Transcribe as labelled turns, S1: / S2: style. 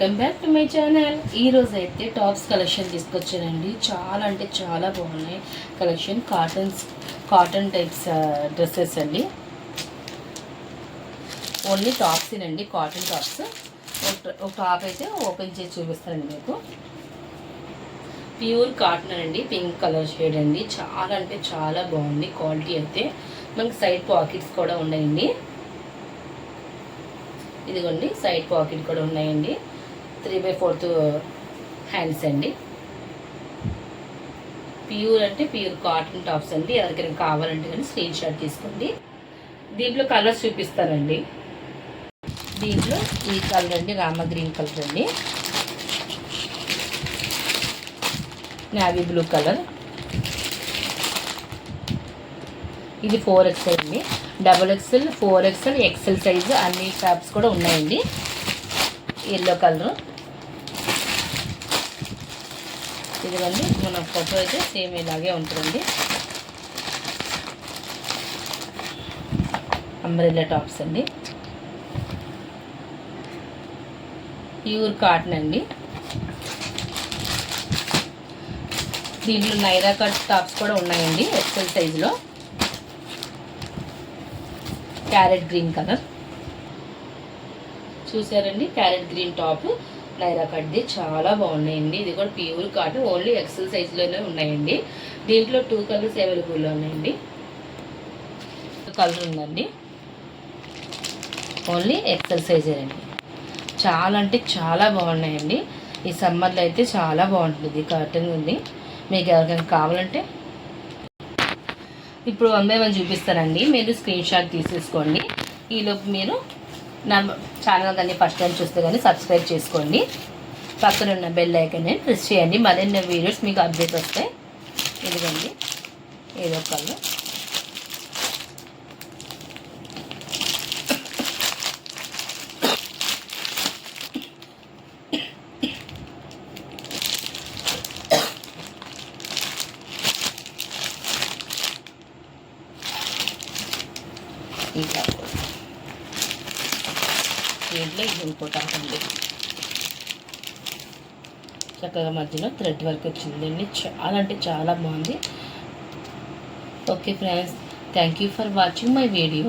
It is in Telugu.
S1: Welcome back to my channel. ఈరోజు అయితే టాప్స్ కలెక్షన్ తీసుకొచ్చానండి. చాలా అంటే చాలా బాగున్నాయి కలెక్షన్. కాటన్ టైప్స్ డ్రెస్సెస్ అండి. ఓన్లీ టాప్స్ అండి, కాటన్ టాప్స్. ఒక టాప్ అయితే ఓపెన్ చేసి చూపిస్తానండి మీకు. ప్యూర్ కాటన్ అండి, పింక్ కలర్ షేడ్ అండి. చాలా అంటే చాలా బాగుంది క్వాలిటీ అయితే. మనకి సైడ్ పాకెట్స్ కూడా ఉన్నాయండి. ఇదిగోండి సైడ్ పాకెట్ కూడా ఉన్నాయండి. 3/4 హ్యాండ్స్ అండి. ప్యూర్ అంటే ప్యూర్ కాటన్ టాప్స్ అండి. ఎవరికైనా కావాలంటే కానీ స్క్రీన్ షాట్ తీసుకోండి. దీంట్లో కలర్స్ చూపిస్తానండి. దీంట్లో ఈ కలర్ అండి, రామ గ్రీన్ కలర్ అండి, నేవీ బ్లూ కలర్, ఇది 4XL అండి. XXL, 4XL, XL సైజు అన్ని టాప్స్ కూడా ఉన్నాయండి. ఎల్లో కలర్, ఇదిగోండి మన ఫోటో అయితే సేమ్ ఇలాగే ఉంటుందండి. అంబ్రెల్లా టాప్స్ అండి, ప్యూర్ కాటన్ అండి. దీంట్లో నైరా కట్ టాప్స్ కూడా ఉన్నాయండి XL సైజులో. క్యారెట్ గ్రీన్ కలర్ చూసారండి, క్యారెట్ గ్రీన్ టాప్ నైరా కట్ది చాలా బాగున్నాయండి. ఇది కూడా ప్యూర్ కాటన్, ఓన్లీ XL సైజులోనే ఉన్నాయండి. దీంట్లో 2 కలర్స్ అవైలబుల్లో ఉన్నాయండి. కలర్ ఉందండి, ఓన్లీ XL సైజే అండి. చాలా అంటే చాలా బాగున్నాయండి. ఈ సమ్మర్లో అయితే చాలా బాగుంటుంది కాటన్ ఉంది. మీకు ఎవరికైనా కావాలంటే ఇప్పుడు 1 by 1 చూపిస్తానండి. మీరు స్క్రీన్ షాట్ తీసేసుకోండి. ఈలోపు మీరు నా ఛానల్ కానీ ఫస్ట్ టైం చూస్తే కానీ సబ్స్క్రైబ్ చేసుకోండి. పక్కన ఉన్న బెల్ ఐకాన్ ప్రెస్ చేయండి. మరిన్ని వీడియోస్ మీకు అప్డేట్ వస్తాయి. ఇదిగోండి ఏదో కలర్, ఇంకా దీంట్లో ఇది ఇంకోటి అండి. చక్కగా మధ్యలో థ్రెడ్ వర్క్ వచ్చిందండి. చాలా అంటే చాలా బాగుంది. Okay friends, thank you for watching my video.